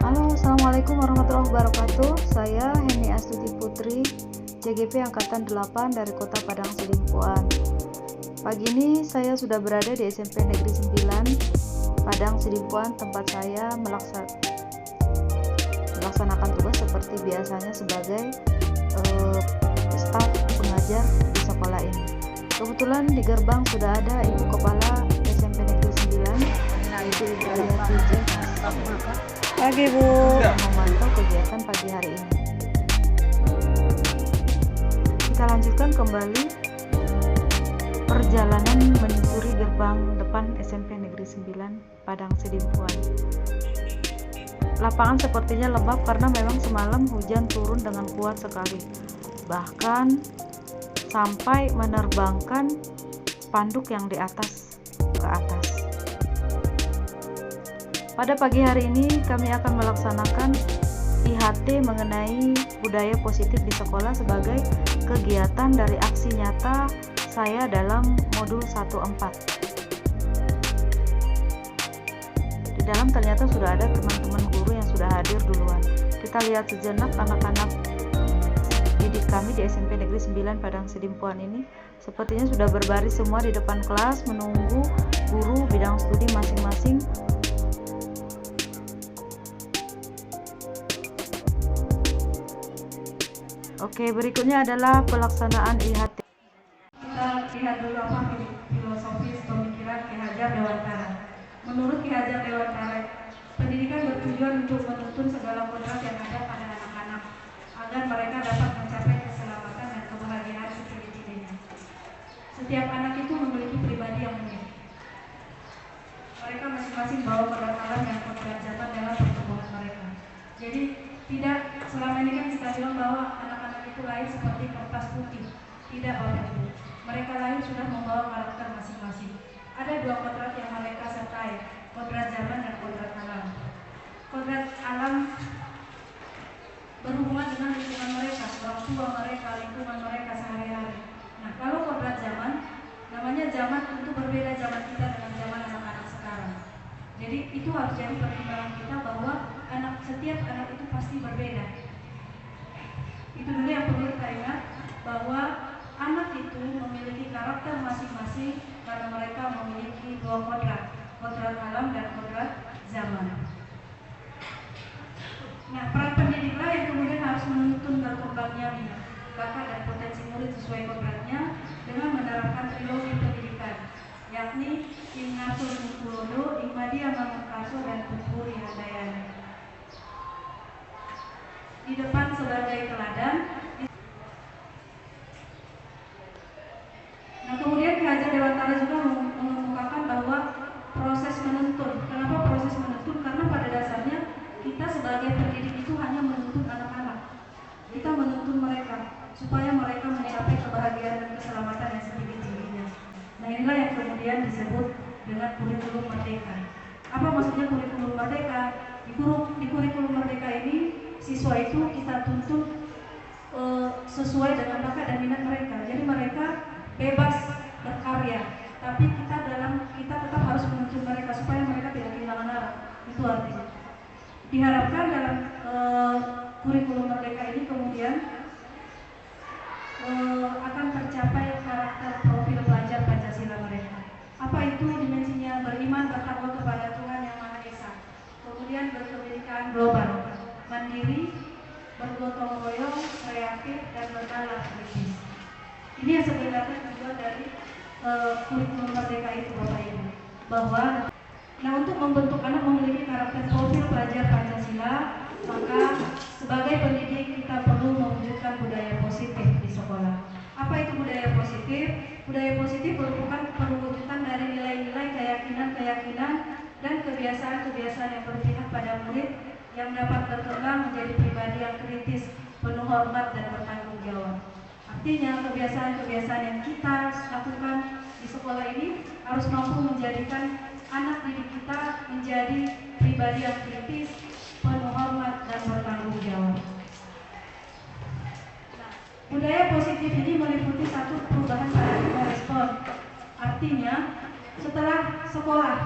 Halo, Assalamualaikum warahmatullahi wabarakatuh. Saya Heni Astuti Putri, JGP Angkatan 8 dari Kota Padang Sidimpuan. Pagi ini saya sudah berada di SMP Negeri 9 Padang Sidimpuan, tempat saya melaksanakan tugas seperti biasanya sebagai staf pengajar di sekolah ini. Kebetulan di gerbang sudah ada Ibu Kepala SMP Negeri 9, yaitu Ibu Ariati Jemas. Pagi Bu, yang memantau kegiatan pagi hari ini. Kita lanjutkan kembali perjalanan menyusuri gerbang depan SMP Negeri 9 Padang Sidimpuan. Lapangan sepertinya lembab karena memang semalam hujan turun dengan kuat sekali, bahkan sampai menerbangkan spanduk yang di atas ke atas. Pada pagi hari ini kami akan melaksanakan IHT mengenai budaya positif di sekolah sebagai kegiatan dari aksi nyata saya dalam modul 14. Di dalam ternyata sudah ada teman-teman guru yang sudah hadir duluan. Kita lihat sejenak anak-anak didik kami di SMP Negeri 9 Padang Sidimpuan ini sepertinya sudah berbaris semua di depan kelas menunggu guru bidang studi masing-masing. Oke, berikutnya adalah pelaksanaan IHT. Kita lihat dulu apa filosofis pemikiran Ki Hajar Dewantara. Menurut Ki Hajar Dewantara, pendidikan bertujuan untuk menuntun segala kodrat yang ada pada anak-anak agar mereka dapat mencapai keselamatan dan kebahagiaan setinggi-tingginya. Setiap anak itu memiliki pribadi yang unik. Mereka masing-masing bawa kodrat alam dan kodrat zaman dalam pertumbuhan mereka. Jadi tidak selama ini kan kita bilang bahwa anak-anak itu lahir seperti kertas putih, tidak Bapak Ibu. Mereka lahir sudah membawa karakter masing-masing. Ada dua kodrat yang mereka sertai, kodrat zaman dan kodrat alam. Kodrat alam berhubungan dengan lingkungan mereka, orang tua mereka, lingkungan mereka sehari-hari. Nah, kalau kodrat zaman, namanya zaman tentu berbeda zaman kita dengan zaman anak-anak sekarang. Jadi itu harus jadi pertimbangan kita bahwa setiap anak itu pasti berbeda. Itu dulu yang perlu kita ingat, bahwa anak itu memiliki karakter masing-masing karena mereka memiliki dua kodrat, kodrat alam dan kodrat zaman. Nah, peran pendidiklah yang kemudian harus menuntun berkembangnya bakat dan potensi murid sesuai kodratnya dengan menerapkan trilogi pendidikan, yakni Ingatul Mukulodo, Ingmadia Mamakaso, dan Kupuri Handayani. Di depan sebagai teladan. Nah, kemudian Ki Hajar Dewantara juga mengemukakan bahwa proses menuntun. Kenapa proses menuntun? Karena pada dasarnya kita sebagai pendidik itu hanya menuntun anak-anak. Kita menuntun mereka supaya mereka mencapai kebahagiaan dan keselamatan yang setinggi-tingginya. Nah, inilah yang kemudian disebut dengan kurikulum merdeka. Apa maksudnya kurikulum merdeka? Di kurikulum merdeka ini siswa itu kita tuntun sesuai dengan bakat dan minat mereka. Jadi mereka bebas berkarya, tapi kita tetap harus menuntun mereka supaya mereka tidak kehilangan arah. Itu artinya. Diharapkan dalam kurikulum merdeka ini kemudian akan tercapai karakter profil pelajar Pancasila mereka. Apa itu dimensinya? Beriman, bertakwa kepada Tuhan Yang Maha Esa, kemudian berkebinekaan global, mandiri, bergotong royong, kreatif, dan bernalar kritis. Ini yang sebenarnya tujuan dari kurikulum merdeka itu, Bapak Ibu. Bahwa untuk membentuk anak memiliki karakter profil pelajar Pancasila, maka sebagai pendidik kita perlu mewujudkan budaya positif di sekolah. Apa itu budaya positif? Budaya positif merupakan perwujudan dari nilai-nilai, keyakinan dan kebiasaan-kebiasaan yang berpihak pada murid yang dapat berkembang menjadi pribadi yang kritis, penuh hormat dan bertanggung jawab. Artinya kebiasaan-kebiasaan yang kita lakukan di sekolah ini harus mampu menjadikan anak didik kita menjadi pribadi yang kritis, penuh hormat dan bertanggung jawab. Nah, budaya positif ini meliputi satu perubahan paradigma respon. Artinya setelah sekolah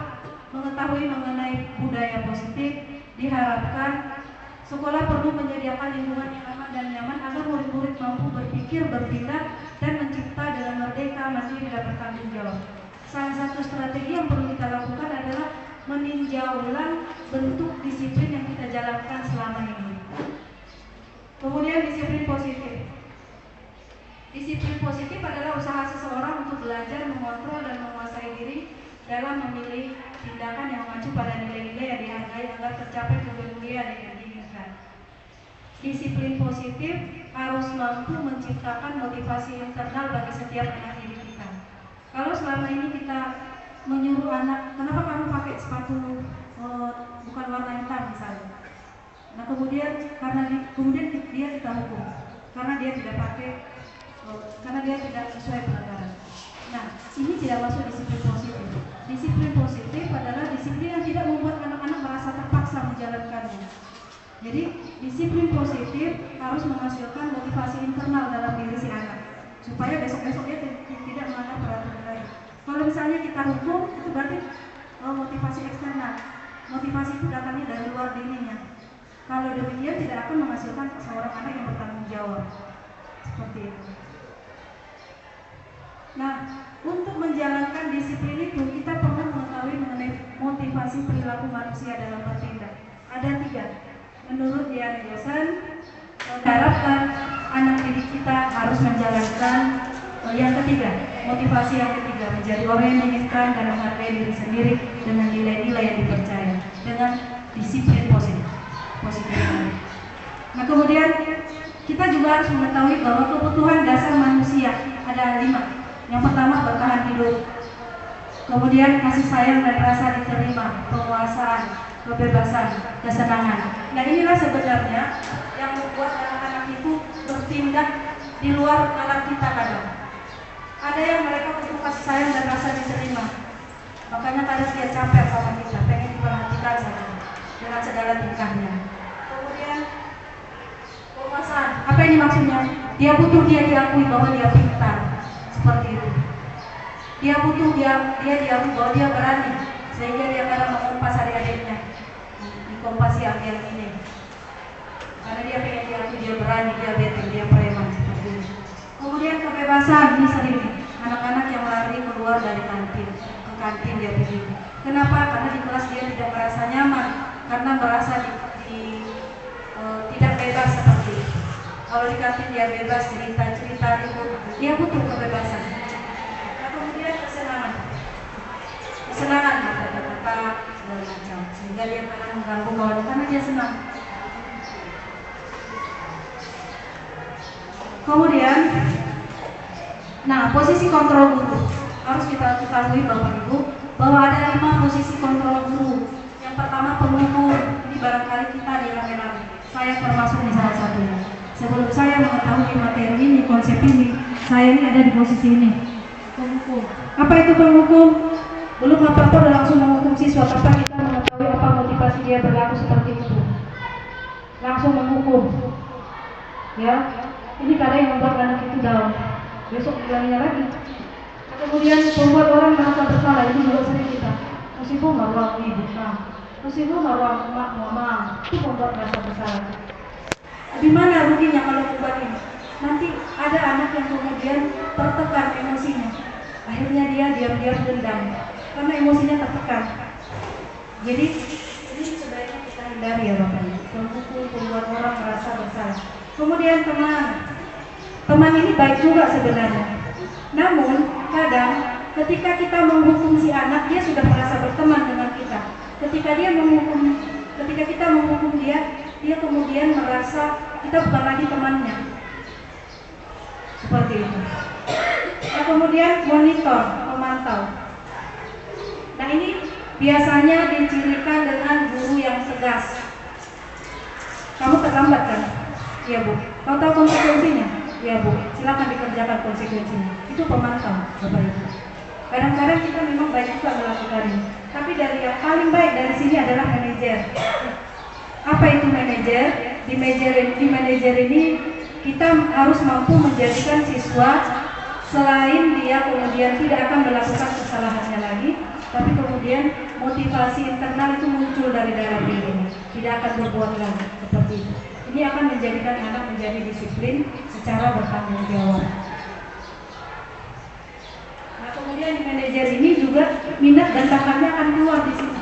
mengetahui mengenai budaya positif, Diharapkan sekolah perlu menyediakan lingkungan yang aman dan nyaman agar murid-murid mampu berpikir, bertindak, dan mencipta dengan merdeka, mandiri, dan bertanggung jawab. Salah satu strategi yang perlu kita lakukan adalah meninjau ulang bentuk disiplin yang kita jalankan selama ini. Kemudian disiplin positif. Disiplin positif adalah usaha seseorang untuk belajar, mengontrol, dan menguasai diri dalam memilih tindakan yang mengacu pada nilai-nilai yang dihargai agar tercapai kemuliaan yang diinginkan. Disiplin positif harus mampu menciptakan motivasi internal bagi setiap anak didik kita. Kalau selama ini kita menyuruh anak, kenapa kamu pakai sepatu bukan warna hitam misalnya. Nah kemudian kemudian dia kita hukum karena dia tidak pakai, karena dia tidak sesuai pelanggaran. Nah ini tidak masuk disiplin positif. Disiplin positif adalah disiplin yang tidak membuat anak-anak merasa terpaksa menjalankannya. Jadi disiplin positif harus menghasilkan motivasi internal dalam diri si anak supaya besok-besok dia tidak melanggar peraturan lain. Kalau misalnya kita hukum, itu berarti motivasi eksternal. Motivasi itu datangnya dari luar dirinya. Kalau demikian tidak akan menghasilkan seorang anak yang bertanggung jawab. Seperti itu. Nah, untuk menjalankan disiplin itu kita perlu mengetahui mengenai motivasi perilaku manusia dalam bertindak. Ada 3. Menurut Dian Anderson, diharapkan anak didik kita harus menjalankan yang ketiga, motivasi yang ketiga, menjadi orang yang menginginkan dan menghargai diri sendiri dengan nilai-nilai yang dipercaya, dengan disiplin positif. Nah kemudian kita juga harus mengetahui bahwa kebutuhan dasar manusia ada 5. Yang pertama bertahan hidup, kemudian kasih sayang dan rasa diterima, penguasaan, kebebasan, kesenangan. Nah inilah sebenarnya yang membuat anak-anak itu bertindak di luar nalar kita kadang. Ada yang mereka butuh kasih sayang dan rasa diterima, makanya kadang dia capek sama kita, pengen diperhatikan saja dengan segala tingkahnya. Kemudian penguasaan, apa ini maksudnya? Dia butuh dia diakui bahwa dia pintar, seperti itu. Dia butuh dia diakui bahwa dia berani, sehingga dia kadang mengumpas adik-adiknya, dikompasi yang ini, karena dia pengen diakui dia berani, dia bete, dia preman, seperti itu. Kemudian kebebasan, ini sering anak-anak yang lari keluar dari kantin, ke kantin dia pergi. Kenapa? Karena di kelas dia tidak merasa nyaman, karena merasa tidak bebas seperti itu. Kalau di kantin dia bebas cerita-cerita itu, dia butuh kebebasan. Nah, kemudian kesenangan, kata-kata segala macam, sehingga dia akan mengganggu kawan karena dia senang. Kemudian, nah posisi kontrol guru harus kita ketahui Bapak Ibu bahwa ada 5 posisi kontrol guru. Yang pertama pengukur, ini barangkali kita di rame-rame. Saya termasuk di salah satunya. Sebelum saya mengetahui materi ini, konsep ini, saya ini ada di posisi ini. Pengukur. Apa itu pengukur? Belum apa-apa udah langsung menghukum siswa, tanpa kita mengetahui apa motivasi dia berlaku seperti itu. Langsung menghukum. Ya. Ini kadang yang membuat anak itu down. Besok bilangnya lagi. Kemudian membuat orang merasa bersalah, itu juga sering kita. Meskipun maruang ibu, meskipun maruang emak, mama, itu membuat merasa bersalah. Di mana ruginya kalau membuat ini? Nanti ada anak yang kemudian tertekan emosinya. Akhirnya dia diam-diam dendam karena emosinya tertekan. Jadi ini sebaiknya kita hindari ya Bapak Ibu. Membuat orang merasa bersalah. Kemudian teman ini baik juga sebenarnya. Namun kadang ketika kita menghukum si anak, dia sudah merasa berteman dengan kita. Ketika kita menghukum dia kemudian merasa kita bukan lagi temannya. Seperti itu. Nah, kemudian monitor, memantau. Nah ini biasanya dicirikan dengan guru yang tegas. Kamu terlambat kan? Iya Bu. Kau tahu konsekuensinya? Iya Bu. Silakan dikerjakan konsekuensinya. Itu pemantau, Bapak Ibu. Kadang-kadang kita memang baik juga melakukannya. Tapi dari yang paling baik dari sini adalah manajer. Apa itu manajer? Di manajer ini kita harus mampu menjadikan siswa selain dia kemudian tidak akan melakukan kesalahannya lagi, tapi kemudian motivasi internal itu muncul dari dalam dirinya. tidak akan berbuat lagi seperti itu. Ini akan menjadikan anak menjadi disiplin secara bertanggung jawab. Nah, kemudian manajer ini juga minat dan bakatnya akan keluar di sini.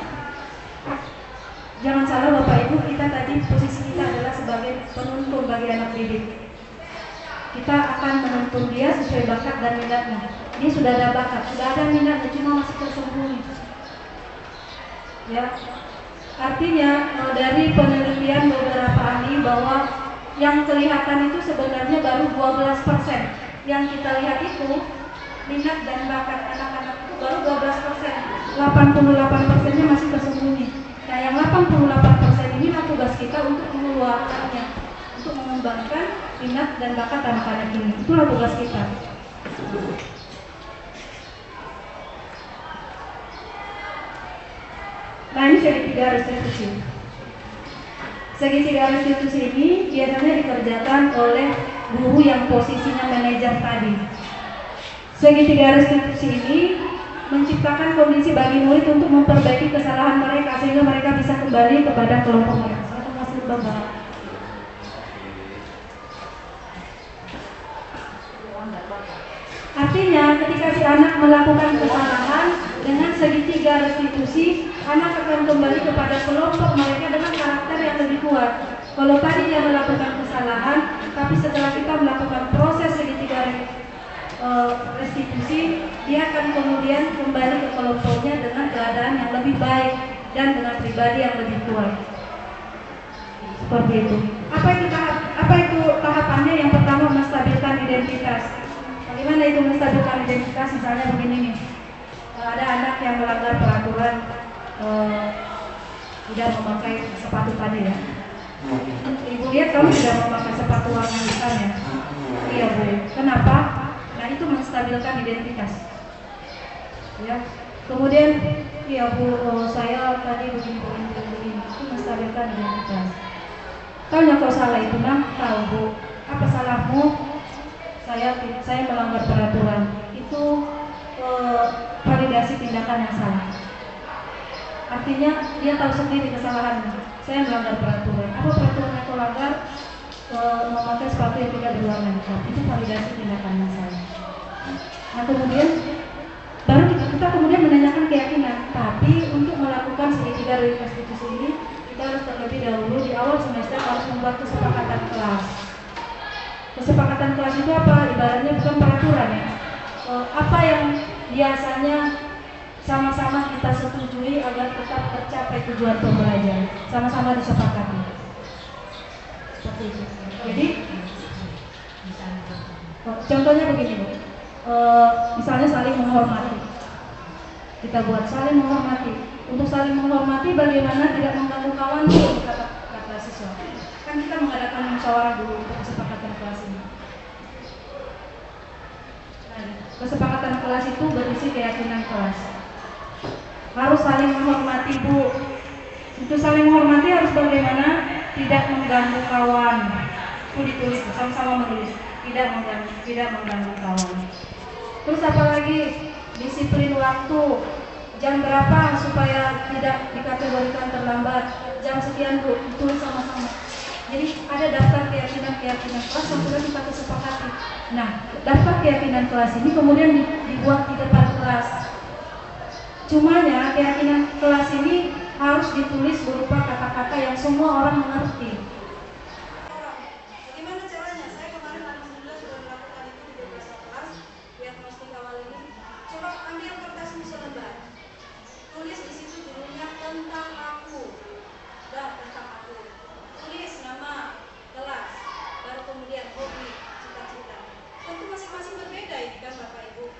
Jangan salah Bapak Ibu, kita tadi posisi kita adalah sebagai penuntun bagi anak didik. Kita akan menuntun dia sesuai bakat dan minatnya. Dia sudah ada bakat, sudah ada minatnya, cuma masih tersembunyi. Ya, artinya dari penelitian beberapa ahli bahwa yang kelihatan itu sebenarnya baru 12%. Yang kita lihat itu minat dan bakat anak-anak itu baru 12%. 88%-nya masih tersembunyi. Nah, yang 88% inilah tugas kita untuk mengeluarkannya, untuk mengembangkan minat dan bakat anak-anak ini. Itulah tugas kita. Nah, ini segitiga restitusi. Segitiga restitusi ini biasanya dikerjakan oleh guru yang posisinya manajer tadi. Segitiga restitusi ini menciptakan kondisi bagi murid untuk memperbaiki kesalahan mereka sehingga mereka bisa kembali kepada kelompok mereka. Saya masih Bapak. Artinya ketika si anak melakukan kesalahan dengan segitiga restitusi, anak akan kembali kepada kelompok mereka dengan karakter yang lebih kuat. Kalau tadi dia melakukan kesalahan, tapi setelah kita melakukan proses segitiga restitusi, dia akan kemudian kembali ke kelompoknya dengan keadaan yang lebih baik dan dengan pribadi yang lebih kuat. Seperti itu. Apa itu tahapannya? Yang pertama, menstabilkan identitas. Bagaimana itu menstabilkan identitas? Misalnya begini nih, ada anak yang melanggar peraturan tidak memakai sepatu tadi ya. Ibu lihat kamu tidak memakai sepatu warna hitam ya. Iya Bu. Kenapa? Nah, itu menstabilkan identitas. Ya. Kemudian, ya Bu, saya tadi begini. Itu menstabilkan identitas. Tahu nggak kalau salah itu Bang? Tahu Bu. Apa salahmu? Saya melanggar peraturan. Itu validasi tindakan yang salah. Artinya dia tahu sendiri kesalahannya. Saya melanggar peraturan. Apa peraturan yang kau langgar? Memakai sepatu yang tidak berwarna hitam. Itu validasi tindakan yang salah. Nah, kemudian baru kita kemudian menanyakan keyakinan. Tapi untuk melakukan segitiga restitusi ini, kita harus terlebih dahulu di awal semester harus membuat kesepakatan kelas. Kesepakatan kelas itu apa? Ibaratnya bukan peraturan ya. Apa yang biasanya sama-sama kita setujui agar tetap tercapai tujuan pembelajaran, sama-sama disepakati. Seperti itu. Jadi, contohnya begini Bu. Misalnya saling menghormati. Kita buat saling menghormati. Untuk saling menghormati, bagaimana tidak mengganggu kawan dulu, kata siswa. Kan kita mengadakan musyawarah dulu untuk kesepakatan kelas ini. Nah, kesepakatan kelas itu berisi keyakinan kelas. Harus saling menghormati Bu. Untuk saling menghormati harus bagaimana? Tidak mengganggu kawan. Itu ditulis, sama-sama menulis. Tidak mengganggu kawan. Terus apa lagi? Disiplin waktu. Jam berapa supaya tidak dikategorikan terlambat? Jam sekian Bu, ditulis sama-sama. Jadi ada daftar keyakinan kelas yang sudah kita kesepakati. Nah, daftar keyakinan kelas ini kemudian dibuat di depan kelas. Cumanya keyakinan kelas ini harus ditulis berupa kata-kata yang semua orang mengerti. Bagaimana caranya? Saya kemarin alhamdulillah sudah melakukan itu di beberapa kelas. Diagnostik awal ini. Coba ambil kertas selembar. Tulis di situ judulnya tentang aku. Tentang aku. Tulis nama kelas, baru kemudian hobi, cita-cita. Tentu masing-masing berbeda ini kan Bapak Ibu.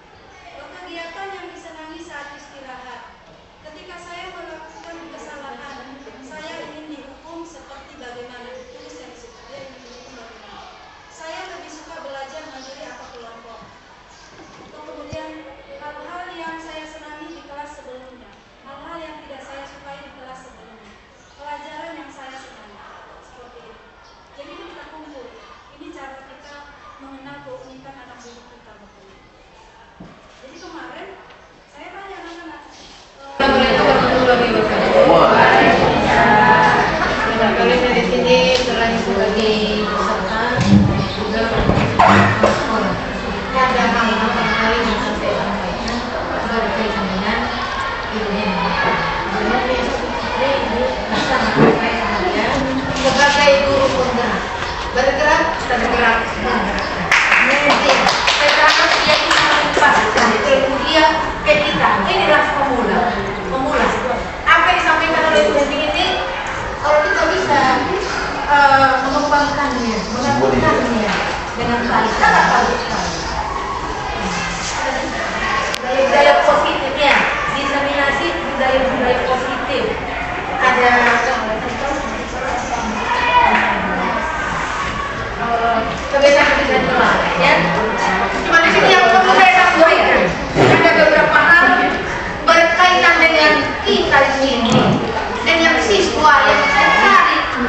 Kegiatan yang disenangi saat istirahat. Ketika saya melakukan kesalahan, saya ingin dihukum seperti bagaimana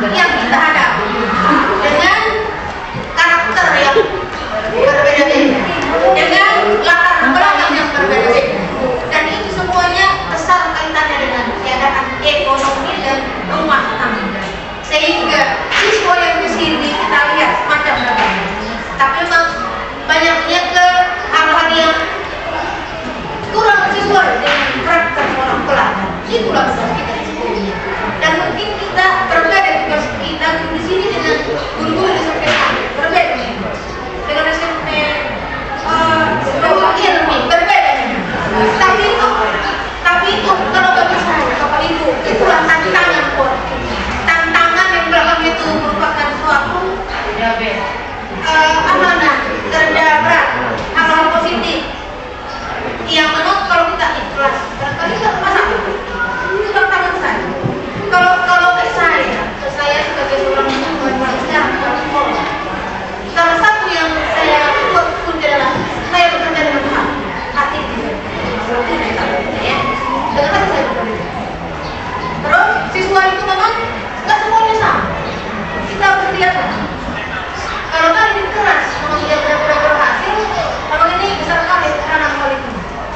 yang kita hadapi dengan karakter yang berbeda-beda, dengan latar belakang yang berbeda-beda, dan itu semuanya besar kaitannya dengan keadaan ekonomi dan rumah tangga, sehingga siswa yang di sini kita lihat macam-macam, tapi memang banyaknya ke hal-hal yang kurang sesuai dengan karakter orang pelajar. Itulah tugas kita di sekolah, dan mungkin kita berbeda tugas kita di sini dengan guru-guru di SMP berbeda dengan SMP ilmi berbeda, tapi itu kalau bagi saya Bapak Ibu itulah tantangan pun, tantangan yang belakang itu merupakan suatu amanah kerja berat, hal-hal positif yang menurut kalau kita ikhlas barangkali tidak masalah. Itu tantangan saya. Kalau ke saya sebagai seorang manusia sekolah, salah satu yang saya buat pun adalah saya bekerja dengan Tuhan, hati ya, dengan hati saya bekerja. Terus siswa itu memang nggak semuanya sama. Kita harus lihat kalau kan ini keras, memang dia benar-benar berhasil, memang ini besar sekali anak kualitas.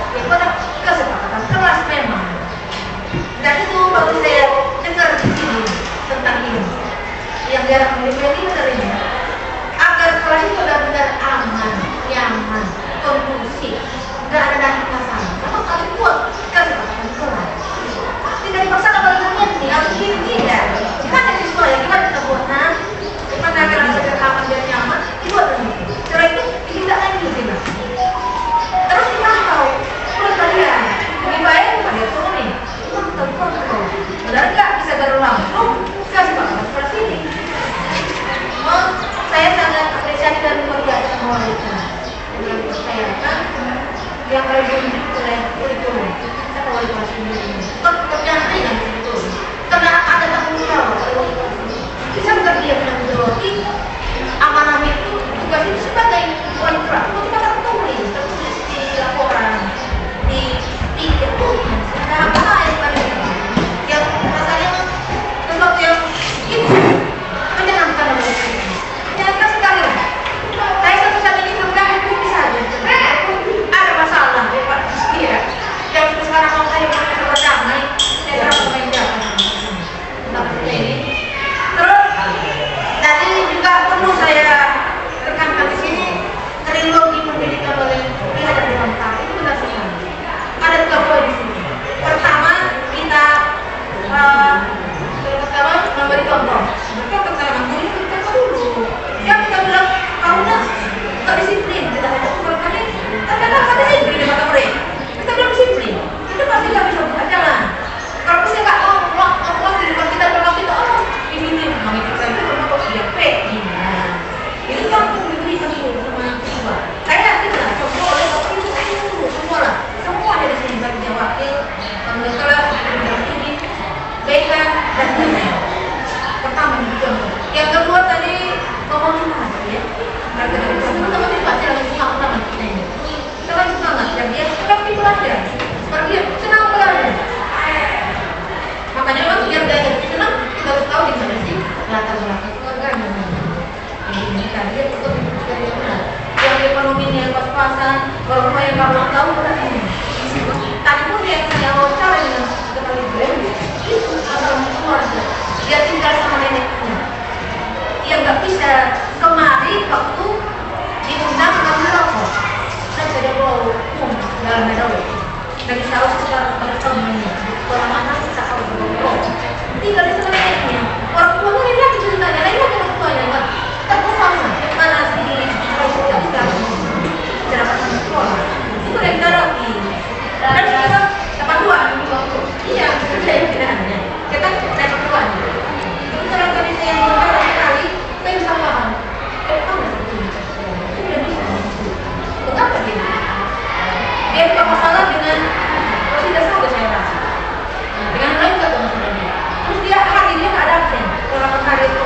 Ya pada kesepakatan kelas memang. Dan itu baru saya dengar di sini tentang ini. Yang jarang dilihat ini benar ini. Agar kelas itu benar-benar aman, nyaman, kondusif, nggak ada masalah. Memang harus buat kesepakatan kelas. Tidak dipaksakan oleh ini harus tidak. Gimana siswa ya? Gimana kita buat gimana agar belajar aman dan nyaman? Dibuat begitu. Setelah itu ditindak lanjut kita. Terus kita tahu menurut kalian lebih baik pada turun nih. Benar nggak bisa baru langsung kasih pakaian seperti ini. Saya sangat apresiasi dan menghargai semua itu. Dengan percayakan yang kali diunjuk oleh kurikulum atau wali kelas ini. Pekerjaan ringan itu. Karena ada tanggung jawab. Bisa bekerja dengan menjawab amanah itu, tugas itu sebagai wali kelas. Kalau kita akan tertulis di laporan, di itu, nah apa yang pada yang rasanya sesuatu yang itu menyenangkan oleh kita. Menyenangkan sekali. Saya satu-satunya juga itu bisa aja. Ada masalah, Pak. Iya. Yang sekarang mau saya berdamai, saya terus menjaga. Tentang ini. Terus tadi juga perlu saya tekankan di sini trilogi pendidikan oleh pihak yang berwenang itu benar sekali. Ada 3 poin di sini. Pertama kita memberi contoh. Contoh cara guru kita dulu. Yang kita bilang kamu nggak disiplin, tidak ada kali. Ternyata ada disiplin di mata mereka. Kita bilang disiplin, itu pasti nggak bisa buka jalan. Kalau kita nggak ngomong di depan kita bilang kita ini mami kita itu termasuk dia itu kan diberikan dulu sama siswa. Saya yakin lah semua oleh bapak itu semua lah, semua ada di sini bagian wakil, kelas, ini, BK dan lain-lain. Pertama itu contoh. Yang kedua tadi ngomong semangat ya. Mereka dari teman-teman itu pasti lagi semangat kita ini. Kita lagi semangat dan dia seperti belajar, seperti dia senang belajar. Makanya memang biar belajar senang kita harus tahu di mana sih latar belakang keluarganya. Ini tadi dia untuk dari mana? Yang ekonominya pas-pasan, orang tua yang nggak tahu berarti ini. Tadi pun yang saya wawancara dengan kepala ibu itu adalah keluarga. Dia tinggal sama neneknya. Dia nggak bisa kemari waktu diundang ngambil rokok. Dan saya bawa dalam medawi. Dari sahur secara bertemu orang anak kita tahu berokok. Tinggal di sana neneknya. Orang tuanya ini lagi ceritanya, lain lagi orang tuanya nggak terpesona. Mana sih kalau kita bisa cerahkan sekolah itu yang terapi. Dan kita dapat 2 iya saya tidak hanya kita dapat 2 itu dalam kondisi yang berbeda sekali kita bisa paham kamu itu tidak bisa mengapa dia bukan masalah dengan tidak saja saya rasa dengan lain nggak masalah terus dia hari dia nggak ada absen orang hari itu